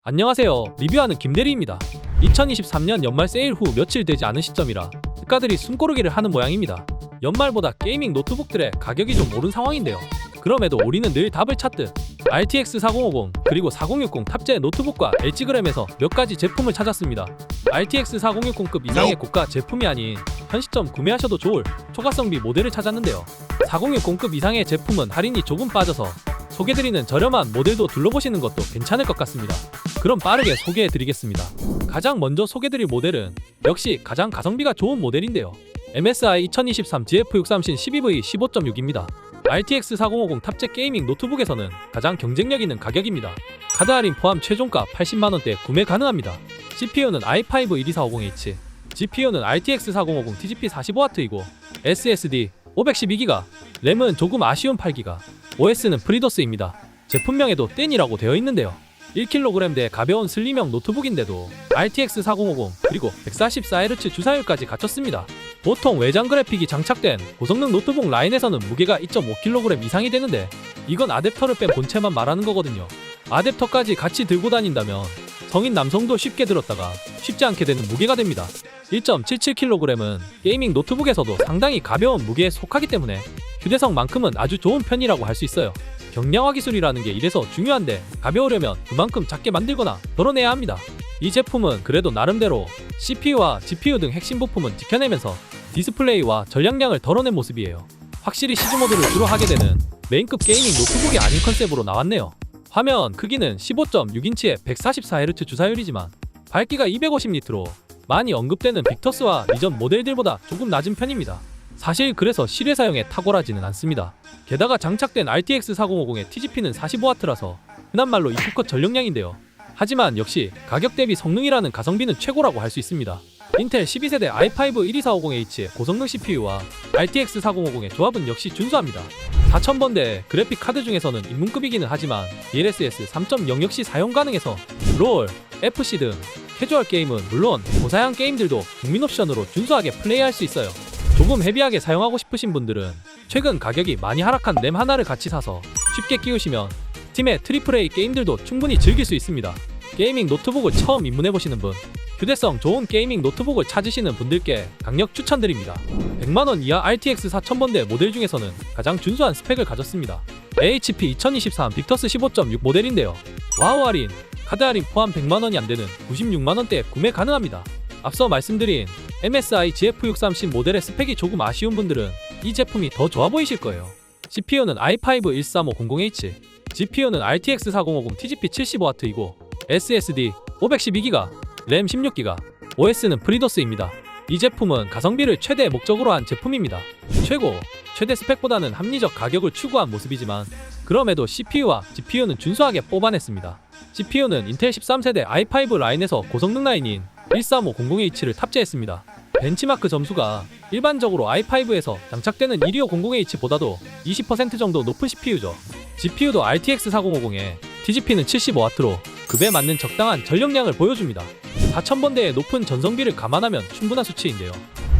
안녕하세요. 리뷰하는 김대리입니다. 2023년 연말 세일 후 며칠 되지 않은 시점이라 특가들이 숨고르기를 하는 모양입니다. 연말보다 게이밍 노트북들의 가격이 좀 오른 상황인데요. 그럼에도 우리는 늘 답을 찾듯 RTX 4050 그리고 4060 탑재 노트북과 LG그램에서 몇 가지 제품을 찾았습니다. RTX 4060급 이상의 고가 제품이 아닌 현 시점 구매하셔도 좋을 초가성비 모델을 찾았는데요. 4060급 이상의 제품은 할인이 조금 빠져서 소개드리는 저렴한 모델도 둘러보시는 것도 괜찮을 것 같습니다. 그럼 빠르게 소개해드리겠습니다. 가장 먼저 소개드릴 모델은 역시 가장 가성비가 좋은 모델인데요. MSI 2023 GF630 12V 15.6입니다. RTX 4050 탑재 게이밍 노트북에서는 가장 경쟁력 있는 가격입니다. 카드 할인 포함 최종가 80만원대 구매 가능합니다. CPU는 i5 12450H, GPU는 RTX 4050 TGP 45W이고 SSD 512GB, 램은 조금 아쉬운 8GB, OS는 프리도스입니다. 제품명에도 땐이라고 되어 있는데요. 1kg대 가벼운 슬림형 노트북인데도 RTX 4050 그리고 144Hz 주사율까지 갖췄습니다. 보통 외장 그래픽이 장착된 고성능 노트북 라인에서는 무게가 2.5kg 이상이 되는데 이건 아댑터를 뺀 본체만 말하는 거거든요. 아댑터까지 같이 들고 다닌다면 성인 남성도 쉽게 들었다가 쉽지 않게 되는 무게가 됩니다. 1.77kg은 게이밍 노트북에서도 상당히 가벼운 무게에 속하기 때문에 휴대성만큼은 아주 좋은 편이라고 할 수 있어요. 경량화 기술이라는 게 이래서 중요한데 가벼우려면 그만큼 작게 만들거나 덜어내야 합니다. 이 제품은 그래도 나름대로 CPU와 GPU 등 핵심 부품은 지켜내면서 디스플레이와 전략량을 덜어낸 모습이에요. 확실히 시즈모드를 주로 하게 되는 메인급 게이밍 노트북이 아닌 컨셉으로 나왔네요. 화면 크기는 15.6인치의 144Hz 주사율이지만 밝기가 250니트로 많이 언급되는 빅터스와 이전 모델들보다 조금 낮은 편입니다. 사실 그래서 실외 사용에 탁월하지는 않습니다. 게다가 장착된 RTX 4050의 TGP는 45W라서 흔한 말로 이프컷 전력량인데요. 하지만 역시 가격 대비 성능이라는 가성비는 최고라고 할 수 있습니다. 인텔 12세대 i5 12450H의 고성능 CPU와 RTX 4050의 조합은 역시 준수합니다. 4000번대 그래픽 카드 중에서는 입문급이기는 하지만 DLSS 3.0 역시 사용 가능해서 롤, FC 등 캐주얼 게임은 물론 고사양 게임들도 국민 옵션으로 준수하게 플레이할 수 있어요. 조금 헤비하게 사용하고 싶으신 분들은 최근 가격이 많이 하락한 램 하나를 같이 사서 쉽게 끼우시면 스팀의 AAA 게임들도 충분히 즐길 수 있습니다. 게이밍 노트북을 처음 입문해보시는 분, 휴대성 좋은 게이밍 노트북을 찾으시는 분들께 강력 추천드립니다. 100만원 이하 RTX 4000번대 모델 중에서는 가장 준수한 스펙을 가졌습니다. HP 2023 빅터스 15.6 모델인데요. 와우 할인, 카드 할인 포함 100만원이 안되는 96만원대에 구매 가능합니다. 앞서 말씀드린 MSI GF630 모델의 스펙이 조금 아쉬운 분들은 이 제품이 더 좋아 보이실 거예요. CPU는 i5 13500H, GPU는 RTX 4050 TGP 75W이고 SSD 512GB, 램 16GB, OS는 프리도스입니다. 이 제품은 가성비를 최대 목적으로 한 제품입니다. 최대 스펙보다는 합리적 가격을 추구한 모습이지만 그럼에도 CPU와 GPU는 준수하게 뽑아냈습니다. CPU는 인텔 13세대 i5 라인에서 고성능 라인인 13500H를 탑재했습니다. 벤치마크 점수가 일반적으로 i5에서 장착되는 1250H보다도 20% 정도 높은 CPU죠. GPU도 RTX 4050에 TGP는 75W로 급에 맞는 적당한 전력량을 보여줍니다. 4000번대의 높은 전성비를 감안하면 충분한 수치인데요.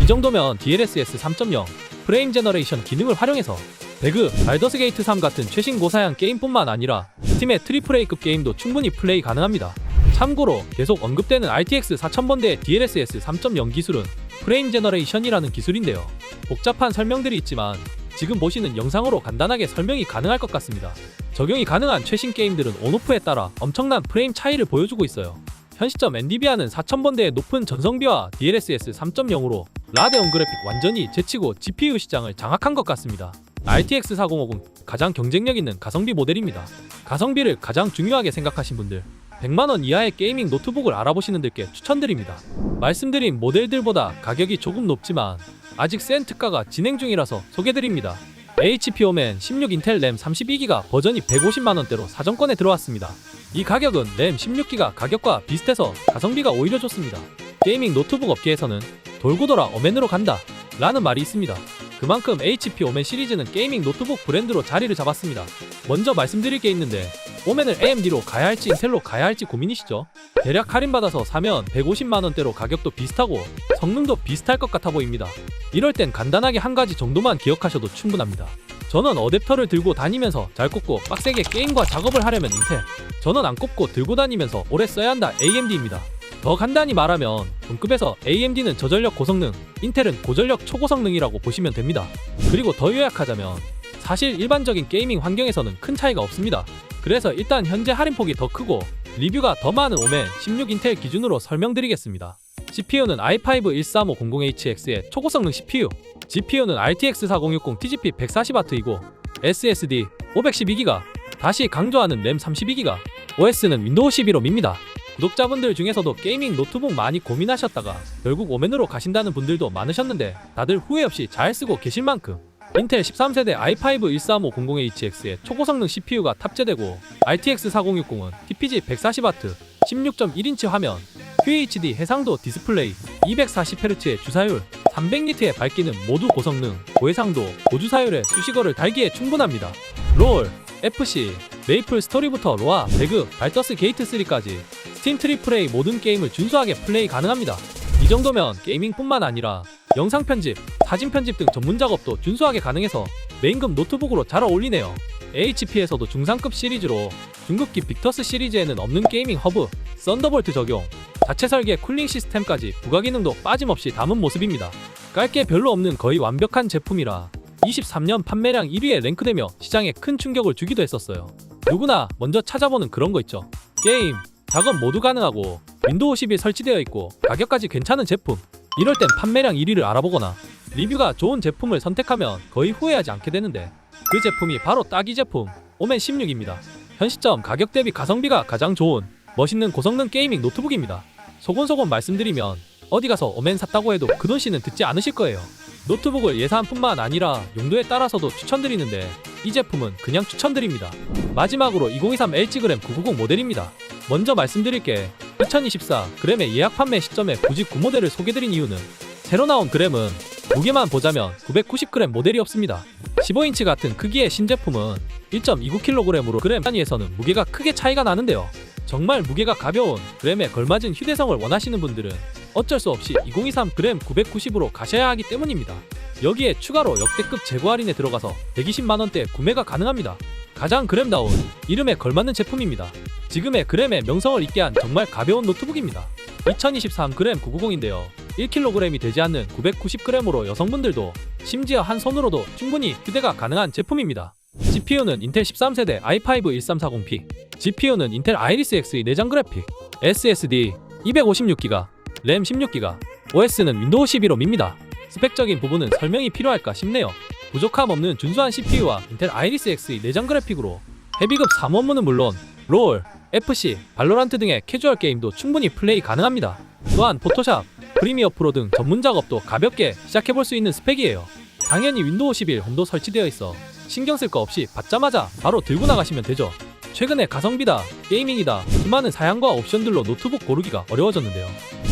이 정도면 DLSS 3.0 프레임 제너레이션 기능을 활용해서 배그, 발더스 게이트 3 같은 최신 고사양 게임뿐만 아니라 스팀의 AAA급 게임도 충분히 플레이 가능합니다. 참고로 계속 언급되는 RTX 4000번대의 DLSS 3.0 기술은 프레임 제너레이션이라는 기술인데요. 복잡한 설명들이 있지만 지금 보시는 영상으로 간단하게 설명이 가능할 것 같습니다. 적용이 가능한 최신 게임들은 온오프에 따라 엄청난 프레임 차이를 보여주고 있어요. 현 시점 엔비디아는 4000번대의 높은 전성비와 DLSS 3.0으로 라데온 그래픽 완전히 제치고 GPU 시장을 장악한 것 같습니다. RTX 4050 가장 경쟁력 있는 가성비 모델입니다. 가성비를 가장 중요하게 생각하신 분들, 100만원 이하의 게이밍 노트북을 알아보시는 분들께 추천드립니다. 말씀드린 모델들보다 가격이 조금 높지만 아직 센 특가가 진행 중이라서 소개드립니다. HP 오멘 16 인텔 램 32GB 버전이 150만원대로 사정권에 들어왔습니다. 이 가격은 램 16GB 가격과 비슷해서 가성비가 오히려 좋습니다. 게이밍 노트북 업계에서는 돌고 돌아 오멘으로 간다 라는 말이 있습니다. 그만큼 HP 오멘 시리즈는 게이밍 노트북 브랜드로 자리를 잡았습니다. 먼저 말씀드릴 게 있는데 오멘을 AMD로 가야 할지 인텔로 가야 할지 고민이시죠? 대략 할인받아서 사면 150만원대로 가격도 비슷하고 성능도 비슷할 것 같아 보입니다. 이럴 땐 간단하게 한 가지 정도만 기억하셔도 충분합니다. 저는 어댑터를 들고 다니면서 잘 꼽고 빡세게 게임과 작업을 하려면 인텔, 저는 안 꼽고 들고 다니면서 오래 써야 한다 AMD입니다. 더 간단히 말하면 동급에서 AMD는 저전력 고성능, 인텔은 고전력 초고성능이라고 보시면 됩니다. 그리고 더 요약하자면 사실 일반적인 게이밍 환경에서는 큰 차이가 없습니다. 그래서 일단 현재 할인폭이 더 크고 리뷰가 더 많은 오멘 16 인텔 기준으로 설명드리겠습니다. CPU는 i5-13500HX의 초고성능 CPU, GPU는 RTX 4060 TGP 140W이고 SSD 512GB, 다시 강조하는 램 32GB, OS는 윈도우 11로 밉니다. 구독자분들 중에서도 게이밍 노트북 많이 고민하셨다가 결국 오멘으로 가신다는 분들도 많으셨는데 다들 후회 없이 잘 쓰고 계실 만큼 인텔 13세대 i5-13500HX의 초고성능 CPU가 탑재되고 RTX 4060은 TPG 140W, 16.1인치 화면, QHD 해상도 디스플레이, 240Hz의 주사율, 300니트의 밝기는 모두 고성능, 고해상도, 고주사율의 수식어를 달기에 충분합니다. 롤, FC, 메이플 스토리부터 로아, 배그, 발더스 게이트 3까지 스팀 트리플 A 모든 게임을 준수하게 플레이 가능합니다. 이 정도면 게이밍뿐만 아니라 영상 편집, 사진 편집 등 전문 작업도 준수하게 가능해서 메인급 노트북으로 잘 어울리네요. HP에서도 중상급 시리즈로 중급기 빅터스 시리즈에는 없는 게이밍 허브, 썬더볼트 적용, 자체 설계 쿨링 시스템까지 부가 기능도 빠짐없이 담은 모습입니다. 깔 게 별로 없는 거의 완벽한 제품이라 23년 판매량 1위에 랭크되며 시장에 큰 충격을 주기도 했었어요. 누구나 먼저 찾아보는 그런 거 있죠. 게임, 작업 모두 가능하고 윈도우 11 설치되어 있고 가격까지 괜찮은 제품. 이럴 땐 판매량 1위를 알아보거나 리뷰가 좋은 제품을 선택하면 거의 후회하지 않게 되는데 그 제품이 바로 딱 이 제품 오멘 16입니다. 현 시점 가격 대비 가성비가 가장 좋은 멋있는 고성능 게이밍 노트북입니다. 소곤소곤 말씀드리면 어디 가서 오멘 샀다고 해도 그 돈 씨는 듣지 않으실 거예요. 노트북을 예산뿐만 아니라 용도에 따라서도 추천드리는데 이 제품은 그냥 추천드립니다. 마지막으로 2023 LG그램 990 모델입니다. 먼저 말씀드릴 게 2024 그램의 예약 판매 시점에 굳이 9모델을 소개드린 이유는 새로 나온 그램은 무게만 보자면 990g 모델이 없습니다. 15인치 같은 크기의 신제품은 1.29kg으로 그램 단위에서는 무게가 크게 차이가 나는데요. 정말 무게가 가벼운 그램에 걸맞은 휴대성을 원하시는 분들은 어쩔 수 없이 2023 그램 990으로 가셔야 하기 때문입니다. 여기에 추가로 역대급 재고 할인에 들어가서 120만원대에 구매가 가능합니다. 가장 그램다운 이름에 걸맞는 제품입니다. 지금의 그램의 명성을 잇게 한 정말 가벼운 노트북입니다. 2023 그램 990인데요. 1kg이 되지 않는 990g으로 여성분들도 심지어 한 손으로도 충분히 휴대가 가능한 제품입니다. CPU는 인텔 13세대 i5-1340P, GPU는 인텔 아이리스 X의 내장 그래픽, SSD 256GB, 램 16GB, OS는 윈도우 12로 밉니다. 스펙적인 부분은 설명이 필요할까 싶네요. 부족함 없는 준수한 CPU와 인텔 아이리스 X의 내장 그래픽으로 헤비급 3 업무는 물론 롤, FC, 발로란트 등의 캐주얼 게임도 충분히 플레이 가능합니다. 또한 포토샵, 프리미어 프로 등 전문 작업도 가볍게 시작해볼 수 있는 스펙이에요. 당연히 윈도우 11 홈도 설치되어 있어 신경 쓸 거 없이 받자마자 바로 들고 나가시면 되죠. 최근에 가성비다, 게이밍이다 수많은 사양과 옵션들로 노트북 고르기가 어려워졌는데요.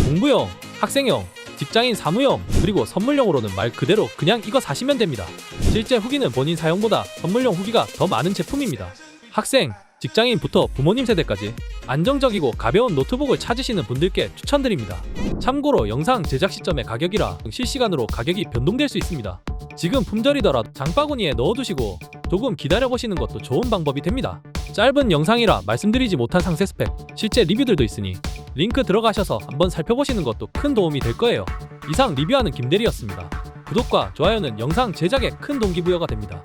공부용, 학생용, 직장인 사무용, 그리고 선물용으로는 말 그대로 그냥 이거 사시면 됩니다. 실제 후기는 본인 사용보다 선물용 후기가 더 많은 제품입니다. 학생, 직장인부터 부모님 세대까지 안정적이고 가벼운 노트북을 찾으시는 분들께 추천드립니다. 참고로 영상 제작 시점의 가격이라 실시간으로 가격이 변동될 수 있습니다. 지금 품절이더라도 장바구니에 넣어두시고 조금 기다려보시는 것도 좋은 방법이 됩니다. 짧은 영상이라 말씀드리지 못한 상세 스펙, 실제 리뷰들도 있으니 링크 들어가셔서 한번 살펴보시는 것도 큰 도움이 될 거예요. 이상 리뷰하는 김대리였습니다. 구독과 좋아요는 영상 제작에 큰 동기부여가 됩니다.